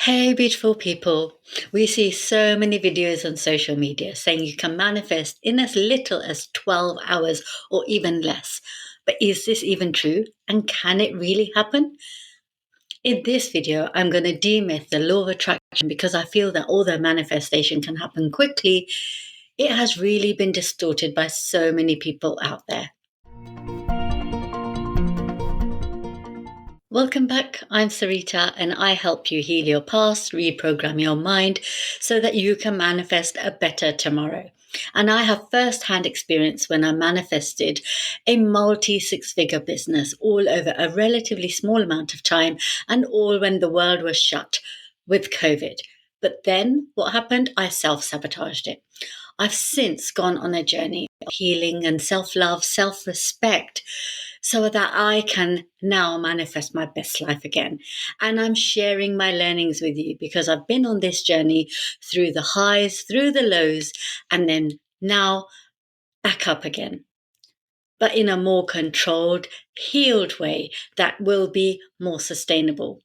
Hey, beautiful people. We see so many videos on social media saying you can manifest in as little as 12 hours or even less. But is this even true? And can it really happen? In this video, I'm going to demyth the law of attraction because I feel that although manifestation can happen quickly, it has really been distorted by so many people out there. Welcome back. I'm Sarita, and I help you heal your past, reprogram your mind so that you can manifest a better tomorrow. And I have first-hand experience when I manifested a multi six-figure business all over a relatively small amount of time, and all when the world was shut with COVID. But then what happened? I self-sabotaged it. I've since gone on a journey of healing and self-love, self-respect, so that I can now manifest my best life again. And I'm sharing my learnings with you because I've been on this journey through the highs, through the lows, and then now back up again, but in a more controlled, healed way that will be more sustainable.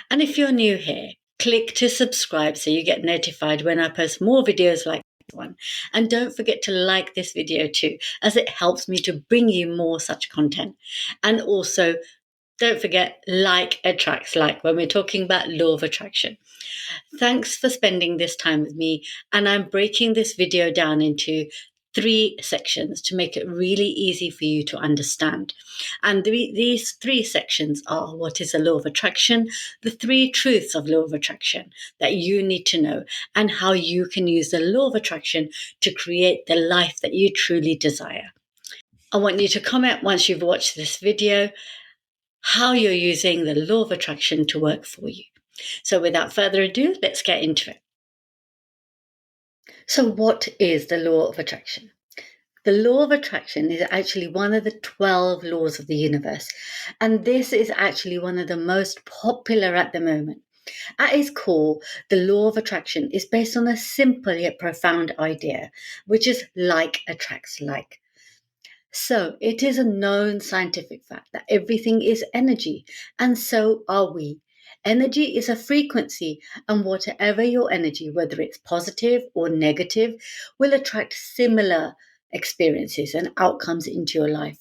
And if you're new here, click to subscribe so you get notified when I post more videos like this one. And don't forget to like this video too, as it helps me to bring you more such content. And also, don't forget, like attracts like when we're talking about law of attraction. Thanks for spending this time with me. And I'm breaking this video down into 3 sections to make it really easy for you to understand. And these 3 sections are: what is the law of attraction, the 3 truths of law of attraction that you need to know, and how you can use the law of attraction to create the life that you truly desire. I want you to comment once you've watched this video how you're using the law of attraction to work for you. So without further ado, let's get into it. So what is the law of attraction? The law of attraction is actually one of the 12 laws of the universe. And this is actually one of the most popular at the moment. At its core, the law of attraction is based on a simple yet profound idea, which is like attracts like. So it is a known scientific fact that everything is energy, and so are we. Energy is a frequency, and whatever your energy, whether it's positive or negative, will attract similar experiences and outcomes into your life.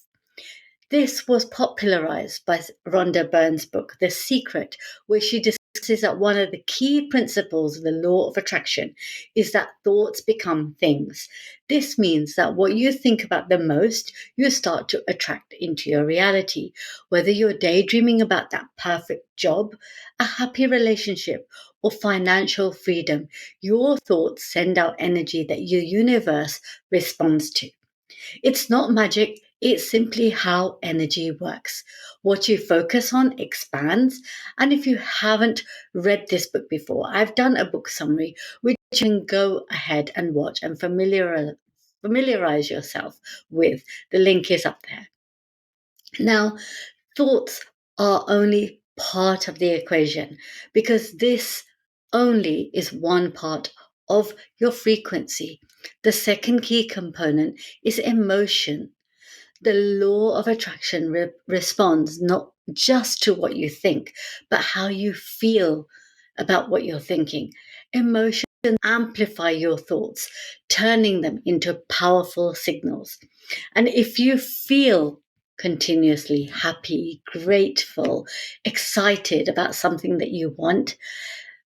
This was popularized by Rhonda Byrne's book, The Secret, where she discusses that one of the key principles of the law of attraction is that thoughts become things. This means that what you think about the most, you start to attract into your reality. Whether you're daydreaming about that perfect job, a happy relationship, or financial freedom, your thoughts send out energy that your universe responds to. It's not magic, it's simply how energy works. What you focus on expands. And if you haven't read this book before, I've done a book summary which you can go ahead and watch and familiarize yourself with. The link is up there. Now, thoughts are only part of the equation because this only is one part of your frequency. The second key component is emotion. The law of attraction responds not just to what you think, but how you feel about what you're thinking. Emotions amplify your thoughts, turning them into powerful signals. And if you feel continuously happy, grateful, excited about something that you want,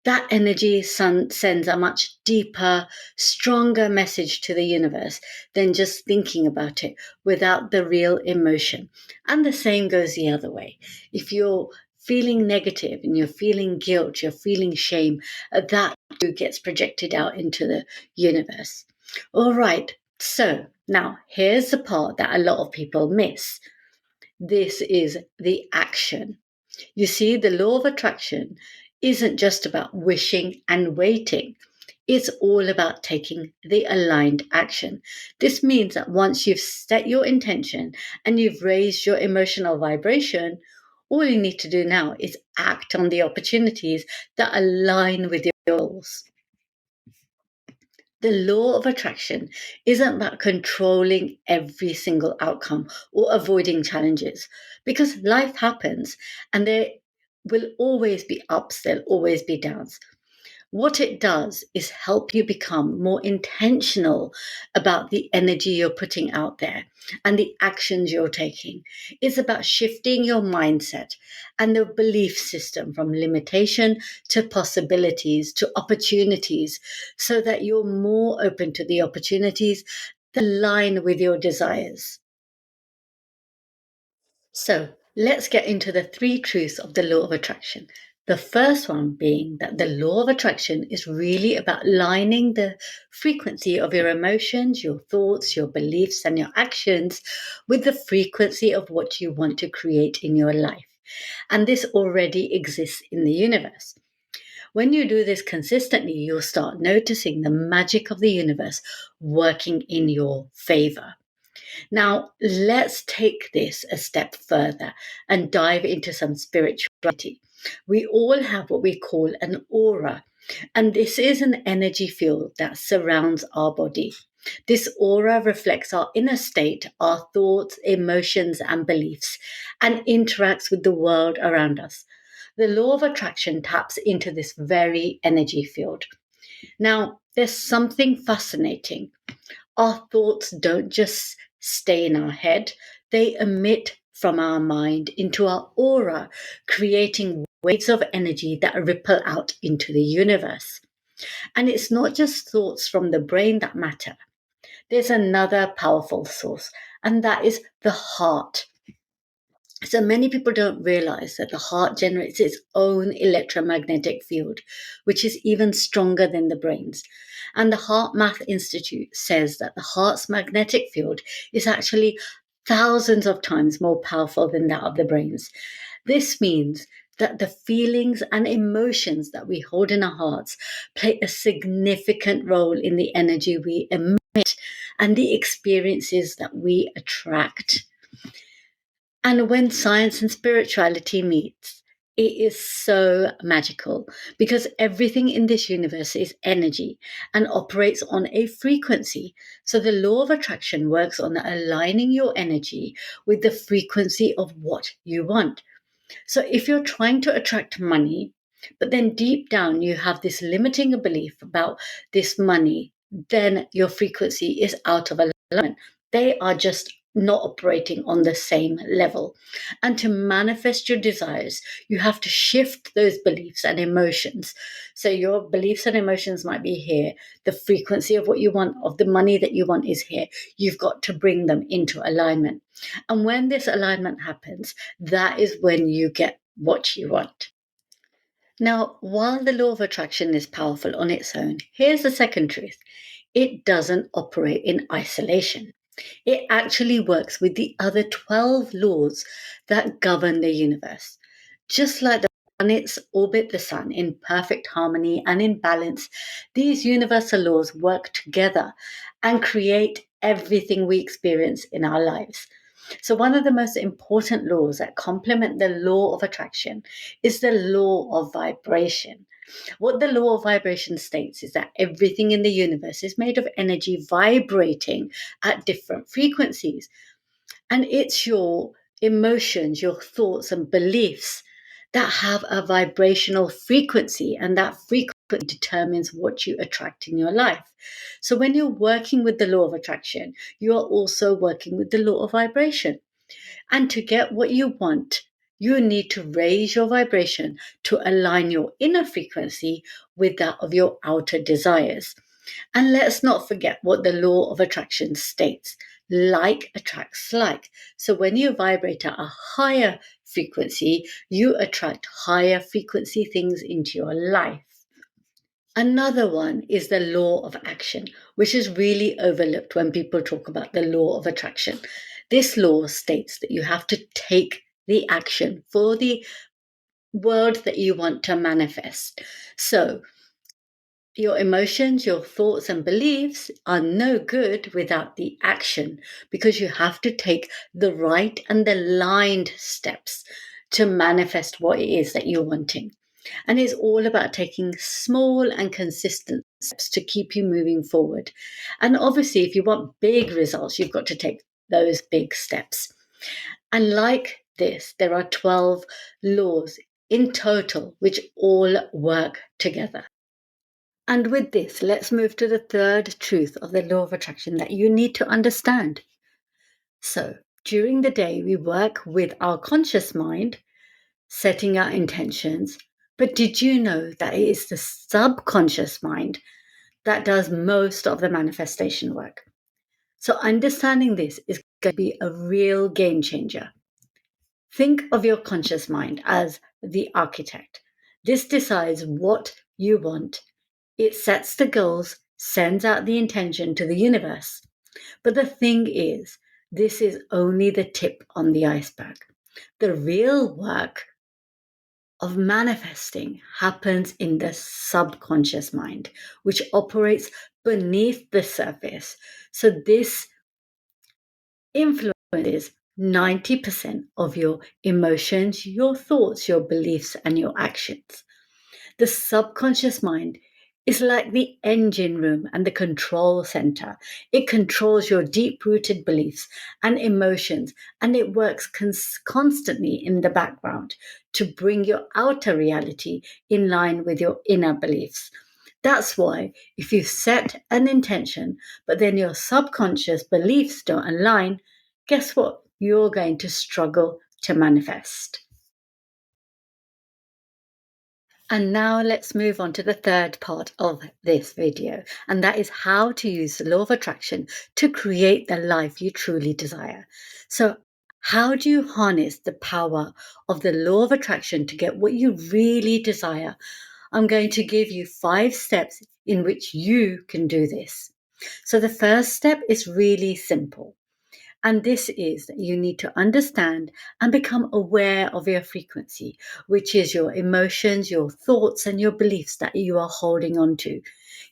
that energy sends a much deeper, stronger message to the universe than just thinking about it without the real emotion. And the same goes the other way. If you're feeling negative and you're feeling guilt, you're feeling shame, that too gets projected out into the universe. All right. So now here's the part that a lot of people miss. This is the action. You see, the law of attraction isn't just about wishing and waiting. It's all about taking the aligned action. This means that once you've set your intention and you've raised your emotional vibration, all you need to do now is act on the opportunities that align with your goals. The law of attraction isn't about controlling every single outcome or avoiding challenges because life happens and there will always be ups, there'll always be downs. What it does is help you become more intentional about the energy you're putting out there and the actions you're taking. It's about shifting your mindset and the belief system from limitation to possibilities to opportunities so that you're more open to the opportunities that align with your desires. So let's get into the three truths of the law of attraction. The first one being that the law of attraction is really about lining the frequency of your emotions, your thoughts, your beliefs, and your actions with the frequency of what you want to create in your life. And this already exists in the universe. When you do this consistently, you'll start noticing the magic of the universe working in your favor. Now, let's take this a step further and dive into some spirituality. We all have what we call an aura, and this is an energy field that surrounds our body. This aura reflects our inner state, our thoughts, emotions, and beliefs, and interacts with the world around us. The law of attraction taps into this very energy field. Now, there's something fascinating. Our thoughts don't just stay in our head, they emit from our mind into our aura, creating waves of energy that ripple out into the universe. And it's not just thoughts from the brain that matter. There's another powerful source, and that is the heart. So many people don't realize that the heart generates its own electromagnetic field, which is even stronger than the brain's. And the Heart Math Institute says that the heart's magnetic field is actually thousands of times more powerful than that of the brain's. This means that the feelings and emotions that we hold in our hearts play a significant role in the energy we emit and the experiences that we attract. And when science and spirituality meets, it is so magical because everything in this universe is energy and operates on a frequency. So the law of attraction works on aligning your energy with the frequency of what you want. So if you're trying to attract money, but then deep down you have this limiting belief about this money, then your frequency is out of alignment. They are just not operating on the same level. And to manifest your desires, you have to shift those beliefs and emotions. So your beliefs and emotions might be here. The frequency of what you want, of the money that you want is here. You've got to bring them into alignment. And when this alignment happens, that is when you get what you want. Now, while the law of attraction is powerful on its own, here's the second truth. It doesn't operate in isolation. It actually works with the other 12 laws that govern the universe. Just like the planets orbit the sun in perfect harmony and in balance, these universal laws work together and create everything we experience in our lives. So, one of the most important laws that complement the law of attraction is the law of vibration. What the law of vibration states is that everything in the universe is made of energy vibrating at different frequencies. And it's your emotions, your thoughts, and beliefs that have a vibrational frequency, and that frequency determines what you attract in your life. So when you're working with the law of attraction, you are also working with the law of vibration. And to get what you want, you need to raise your vibration to align your inner frequency with that of your outer desires. And let's not forget what the law of attraction states. Like attracts like. So when you vibrate at a higher frequency, you attract higher frequency things into your life. Another one is the law of action, which is really overlooked when people talk about the law of attraction. This law states that you have to take the action for the world that you want to manifest. So, your emotions, your thoughts, and beliefs are no good without the action because you have to take the right and aligned steps to manifest what it is that you're wanting. And it's all about taking small and consistent steps to keep you moving forward. And obviously, if you want big results, you've got to take those big steps. And like this, there are 12 laws in total, which all work together. And with this, let's move to the third truth of the law of attraction that you need to understand. So, during the day, we work with our conscious mind, setting our intentions. But did you know that it is the subconscious mind that does most of the manifestation work? So, understanding this is going to be a real game changer. Think of your conscious mind as the architect. This decides what you want. It sets the goals, sends out the intention to the universe. But the thing is, this is only the tip on the iceberg. The real work of manifesting happens in the subconscious mind, which operates beneath the surface. So this influences 90% of your emotions, your thoughts, your beliefs, and your actions. The subconscious mind is like the engine room and the control center. It controls your deep rooted beliefs and emotions, and it works constantly in the background to bring your outer reality in line with your inner beliefs. That's why if you set an intention, but then your subconscious beliefs don't align, guess what? You're going to struggle to manifest. And now let's move on to the third part of this video, and that is how to use the law of attraction to create the life you truly desire. So, how do you harness the power of the law of attraction to get what you really desire? I'm going to give you 5 steps in which you can do this. So, the first step is really simple. And this is that you need to understand and become aware of your frequency, which is your emotions, your thoughts, and your beliefs that you are holding on to.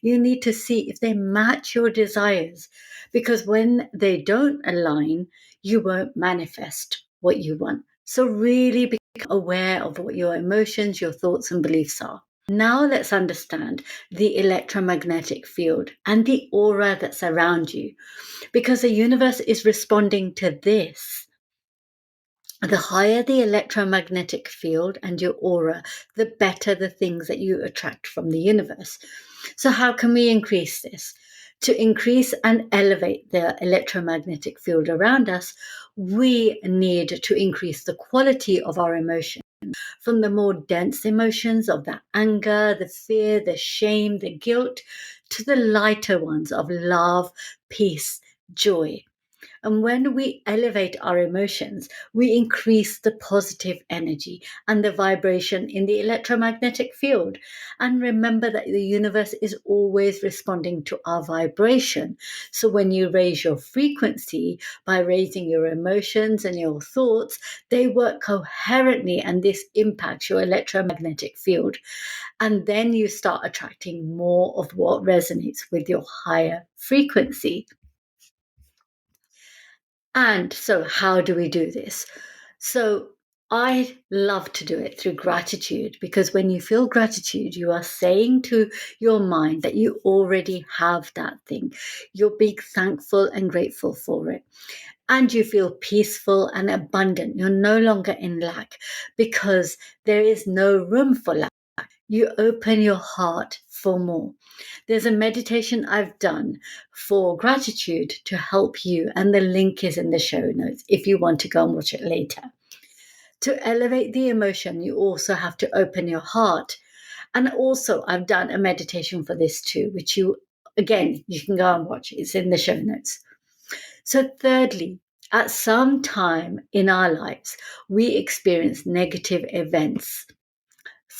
You need to see if they match your desires, because when they don't align, you won't manifest what you want. So, really become aware of what your emotions, your thoughts, and beliefs are. Now, let's understand the electromagnetic field and the aura that's around you, because the universe is responding to this. The higher the electromagnetic field and your aura, the better the things that you attract from the universe. So, how can we increase this? To increase and elevate the electromagnetic field around us, we need to increase the quality of our emotion, from the more dense emotions of the anger, the fear, the shame, the guilt, to the lighter ones of love, peace, joy. And when we elevate our emotions, we increase the positive energy and the vibration in the electromagnetic field. And remember that the universe is always responding to our vibration. So when you raise your frequency by raising your emotions and your thoughts, they work coherently, and this impacts your electromagnetic field. And then you start attracting more of what resonates with your higher frequency. And so, how do we do this? So, I love to do it through gratitude, because when you feel gratitude, you are saying to your mind that you already have that thing. You're being thankful and grateful for it. And you feel peaceful and abundant. You're no longer in lack, because there is no room for lack. You open your heart for more. There's a meditation I've done for gratitude to help you, and the link is in the show notes if you want to go and watch it later. To elevate the emotion, you also have to open your heart. And also, I've done a meditation for this too, which you can go and watch. It's in the show notes. So, thirdly, at some time in our lives, we experience negative events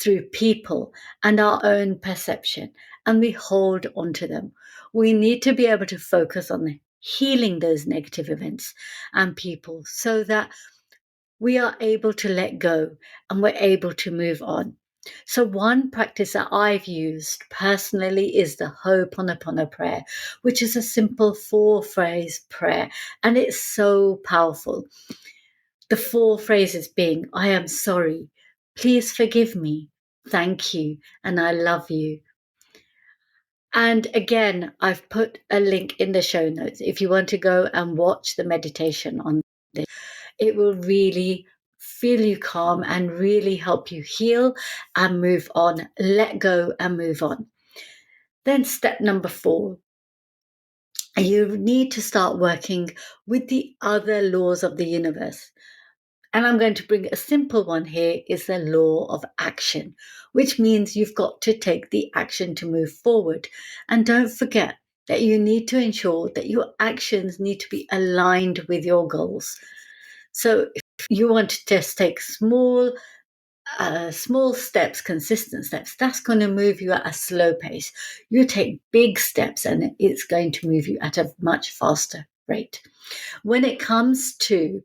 through people and our own perception, and we hold on to them. We need to be able to focus on healing those negative events and people, so that we are able to let go and we're able to move on. So, one practice that I've used personally is the Ho'oponopono prayer, which is a simple 4-phrase prayer, and it's so powerful. The 4 phrases being: I am sorry, please forgive me, thank you, and I love you. And again, I've put a link in the show notes if you want to go and watch the meditation on this. It will really feel you calm and really help you heal and move on, let go and move on. Then step number 4, you need to start working with the other laws of the universe. And I'm going to bring a simple one here, is the law of action, which means you've got to take the action to move forward. And don't forget that you need to ensure that your actions need to be aligned with your goals. So if you want to just take small steps, consistent steps, that's going to move you at a slow pace. You take big steps and it's going to move you at a much faster rate. When it comes to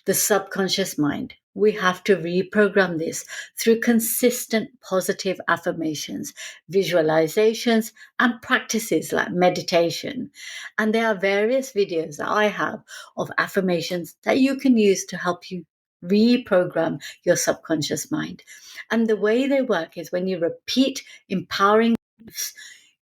the subconscious mind, we have to reprogram this through consistent positive affirmations, visualizations, and practices like meditation. And there are various videos that I have of affirmations that you can use to help you reprogram your subconscious mind. And the way they work is when you repeat empowering beliefs,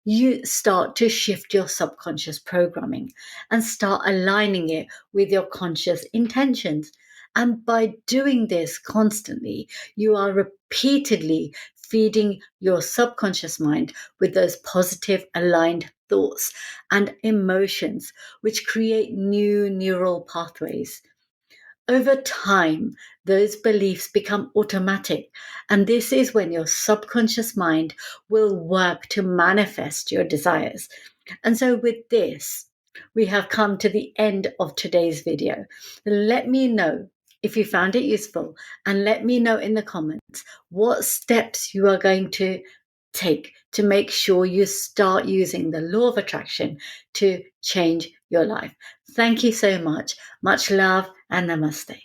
you start to shift your subconscious programming and start aligning it with your conscious intentions. And by doing this constantly, you are repeatedly feeding your subconscious mind with those positive aligned thoughts and emotions, which create new neural pathways. Over time, those beliefs become automatic, and this is when your subconscious mind will work to manifest your desires. And so, with this, we have come to the end of today's video. Let me know if you found it useful, and let me know in the comments what steps you are going to take to make sure you start using the law of attraction to change your life. Thank you so much. Much love and namaste.